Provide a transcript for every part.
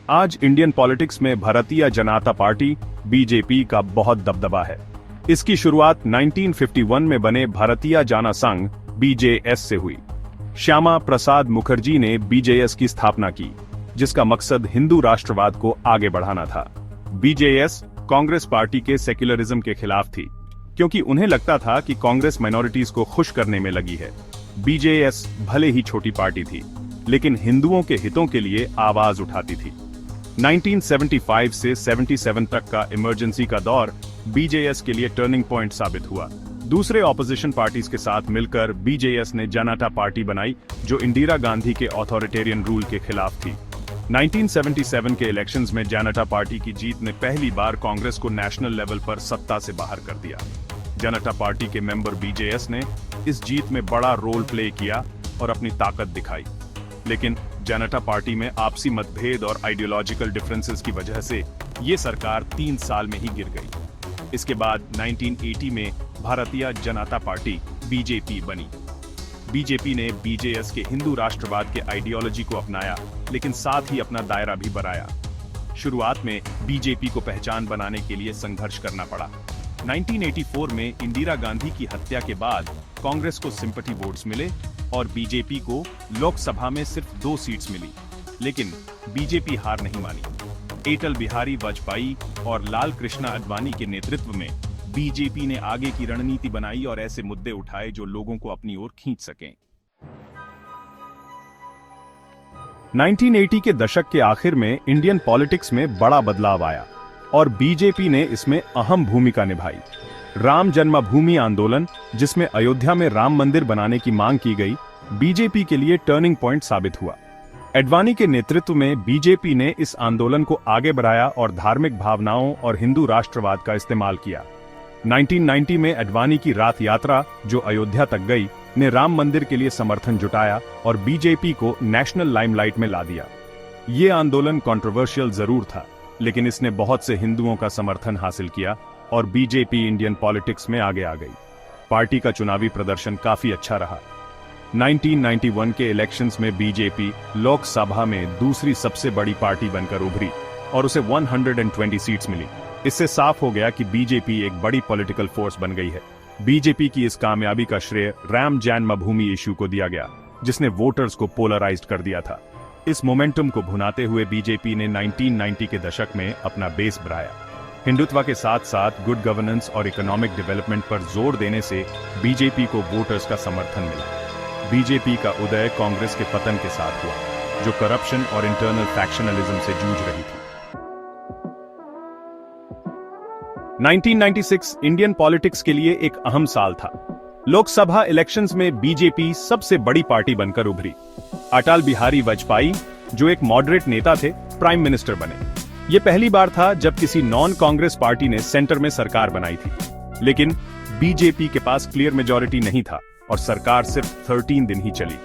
आज Indian politics में Bharatiya Janata party BJP का बहुत दबदबा है। इसकी शुरुआत 1951 में बने भारतीय जनता संघ बीजेएस से हुई। श्यामा प्रसाद मुखर्जी ने बीजेएस की स्थापना की, जिसका मकसद हिंदू राष्ट्रवाद को आगे बढ़ाना था। बीजेएस कांग्रेस पार्टी के सेक्युलरिज्म के खिलाफ थी, क्योंकि उन्हें लगता था कि कांग्रेस माइनॉरिटीज को खुश करने में लगी है। बीजेएस भले ही छोटी पार्टी थी, लेकिन हिंदुओं के हितों के लिए आवाज उठाती थी। 1975 से 77 तक का इमरजेंसी का दौर बीजेएस के लिए टर्निंग पॉइंट साबित हुआ। दूसरे ऑपोजिशन पार्टीज के साथ मिलकर बीजेएस ने जनता पार्टी बनाई, जो इंदिरा गांधी के ऑथोरिटेरियन रूल के खिलाफ थी। 1977 के इलेक्शंस में जनता पार्टी की जीत ने पहली बार कांग्रेस को नेशनल लेवल पर सत्ता से बाहर कर दिया। जनता पार्टी के मेंबर बीजेएस ने इस जीत में बड़ा रोल प्ले किया और अपनी ताकत दिखाई, लेकिन जनता पार्टी में आपसी मतभेद और आइडियोलॉजिकल डिफरेंसेस की वजह से ये सरकार 3 साल में ही गिर गई। इसके बाद 1980 में भारतीय जनता पार्टी बीजेपी बनी। बीजेपी ने बीजेएस के हिंदू राष्ट्रवाद के आइडियोलॉजी को अपनाया, लेकिन साथ ही अपना दायरा भी बढ़ाया। शुरुआत में बीजेपी को पहचान बनाने के लिए संघर्ष करना पड़ा। 1984 में इंदिरा गांधी की हत्या के बाद कांग्रेस को सिंपैथी वोट्स मिले और बीजेपी को लोकसभा में सिर्फ 2 सीट्स मिली, लेकिन बीजेपी हार नहीं मानी। अटल बिहारी वाजपेयी और लाल कृष्ण आडवाणी के नेतृत्व में बीजेपी ने आगे की रणनीति बनाई और ऐसे मुद्दे उठाए जो लोगों को अपनी ओर खींच सकें। 1980 के दशक के आखिर में इंडियन पॉलिटिक्स में बड़ा बदलाव आया और बीजेपी ने इसमें अहम भूमिका निभाई। राम जन्मभूमि आंदोलन, जिसमें अयोध्या में राम मंदिर बनाने की मांग की गई, बीजेपी के लिए टर्निंग पॉइंट साबित हुआ। आडवाणी के नेतृत्व में बीजेपी ने इस आंदोलन को आगे बढ़ाया और धार्मिक भावनाओं और हिंदू राष्ट्रवाद का इस्तेमाल किया। 1990 में आडवाणी की रात यात्रा, जो अयोध्या तक गई, ने राम मंदिर के लिए समर्थन जुटाया और बीजेपी को नेशनल लाइमलाइट में ला दिया। ये आंदोलन कंट्रोवर्शियल जरूर था, लेकिन इसने बहुत से हिंदुओं का समर्थन हासिल किया और बीजेपी इंडियन पॉलिटिक्स में आगे आ गई। पार्टी का चुनावी प्रदर्शन काफी अच्छा रहा। 1991 के इलेक्शंस में बीजेपी लोकसभा में दूसरी सबसे बड़ी पार्टी बनकर उभरी और उसे 120 सीट्स मिली। इससे साफ हो गया कि बीजेपी एक बड़ी पॉलिटिकल फोर्स बन गई है। बीजेपी की इस कामयाबी का श्रेय राम जन्मभूमि इश्यू को दिया गया, जिसने वोटर्स को पोलराइज्ड कर दिया था। इस मोमेंटम को भुनाते हुए बीजेपी ने 1990 के दशक में अपना बेस बढ़ाया। हिंदुत्व के साथ साथ गुड गवर्नेंस और इकोनॉमिक डेवलपमेंट पर जोर देने से बीजेपी को वोटर्स का समर्थन मिला। बीजेपी का उदय कांग्रेस के पतन के साथ हुआ, जो करप्शन और इंटरनल फैक्शनलिज्म से जूझ रही थी। 1996 इंडियन पॉलिटिक्स के लिए एक अहम साल था। लोकसभा इलेक्शंस में बीजेपी सबसे बड़ी पार्टी बनकर उभरी। अटल बिहारी वाजपेयी, जो एक मॉडरेट नेता थे, प्राइम मिनिस्टर बने। यह पहली बार था जब किसी नॉन कांग्रेस पार्टी ने सेंटर में सरकार बनाई थी, लेकिन बीजेपी के पास क्लियर मेजॉरिटी नहीं था और सरकार सिर्फ 13 दिन ही चली।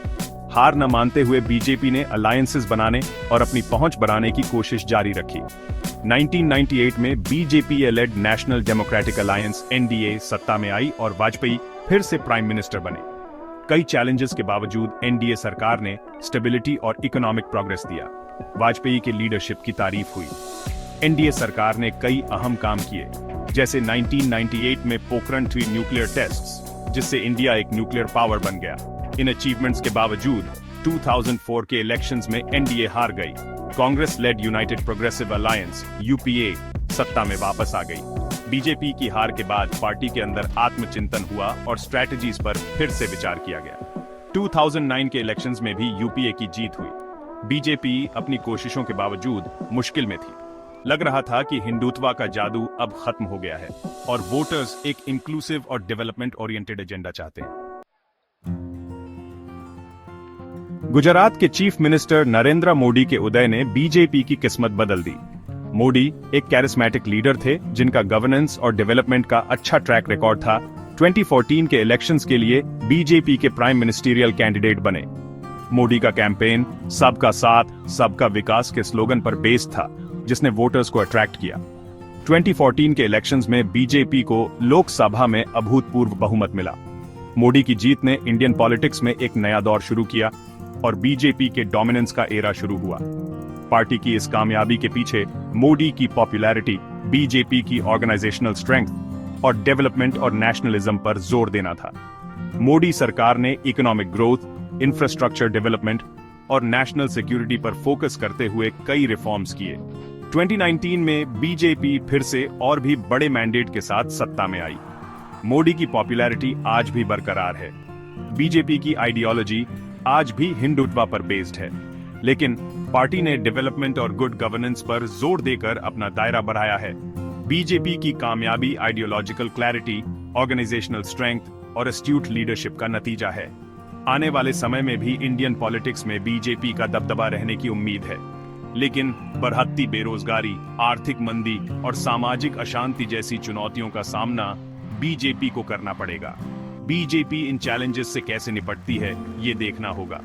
हार न मानते हुए बीजेपी ने अलायंसेस बनाने और अपनी पहुंच बढ़ाने की कोशिश जारी रखी। 1998 में BJP lead national democratic alliance (NDA) सत्ता में आई और वाजपेयी फिर से प्राइम मिनिस्टर बने। कई चैलेंजेस के बावजूद एनडीए सरकार ने स्टेबिलिटी और इकोनॉमिक प्रोग्रेस दिया। वाजपेयी के लीडरशिप की तारीफ हुई। एनडीए सरकार ने कई अहम काम किए, जैसे 1998 में पोखरण 3 न्यूक्लियर टेस्ट्स, जिससे इंडिया एक न्यूक्लियर पावर बन गया। इन अचीवमेंट्स के बावजूद 2004 के इलेक्शंस में एनडीए हार गई। Congress led united progressive alliance (यूपीए) सत्ता में वापस आ गई। बीजेपी की हार के बाद पार्टी के अंदर आत्मचिंतन हुआ और स्ट्रैटेजीज पर फिर से विचार किया गया। 2009 के इलेक्शंस में भी यूपीए की जीत हुई। बीजेपी अपनी कोशिशों के बावजूद मुश्किल में थी। लग रहा था कि हिंदुत्व का जादू अब खत्म हो गया है और वोटर्स एक इंक्लूसिव और डेवलपमेंट ओरिएंटेड एजेंडा चाहते हैं। गुजरात के चीफ मिनिस्टर नरेंद्र मोदी के उदय ने बीजेपी की किस्मत बदल दी। मोदी एक कैरिस्मेटिक लीडर थे, जिनका गवर्नेंस और डेवलपमेंट का अच्छा ट्रैक रिकॉर्ड था। 2014 के इलेक्शंस के लिए बीजेपी के प्राइम मिनिस्टीरियल कैंडिडेट बने। मोदी का कैंपेन सबका साथ सबका विकास के स्लोगन पर बेस्ड था, जिसने वोटर्स को अट्रैक्ट किया। 2014 के इलेक्शंस में बीजेपी को लोकसभा में अभूतपूर्व बहुमत मिला। मोदी की जीत ने इंडियन पॉलिटिक्स में एक नया दौर शुरू किया और बीजेपी के डोमिनेंस का एरा शुरू हुआ। पार्टी की इस कामयाबी के पीछे मोदी की पॉपुलैरिटी, बीजेपी की ऑर्गेनाइजेशनल स्ट्रेंथ और डेवलपमेंट और नेशनलिज्म पर जोर देना था। मोदी सरकार ने इकोनॉमिक ग्रोथ, इंफ्रास्ट्रक्चर डेवलपमेंट और नेशनल सिक्योरिटी पर फोकस करते हुए कई रिफॉर्म्स किए। 2019 में बीजेपी फिर से और भी बड़े मैंडेट के साथ सत्ता में आई। मोदी की पॉपुलैरिटी आज भी बरकरार है। बीजेपी की आइडियोलॉजी आज भी हिंदुत्व पर बेस्ड है, लेकिन पार्टी ने डेवलपमेंट और गुड गवर्नेंस पर जोर देकर अपना दायरा बढ़ाया है। बीजेपी की कामयाबी आइडियोलॉजिकल क्लैरिटी, ऑर्गेनाइजेशनल स्ट्रेंथ और एस्ट्यूट लीडरशिप का नतीजा है। आने वाले समय में भी इंडियन पॉलिटिक्स में बीजेपी का दबदबा रहने की उम्मीद है, लेकिन बढ़ती बेरोजगारी, आर्थिक मंदी और सामाजिक अशांति जैसी चुनौतियों का सामना बीजेपी को करना पड़ेगा। बीजेपी इन चैलेंजेस से कैसे निपटती है, ये देखना होगा।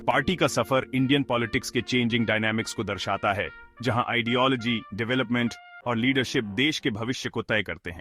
पार्टी का सफर इंडियन पॉलिटिक्स के चेंजिंग डायनामिक्स को दर्शाता है, जहां आइडियोलॉजी, डेवलपमेंट और लीडरशिप देश के भविष्य को तय करते हैं।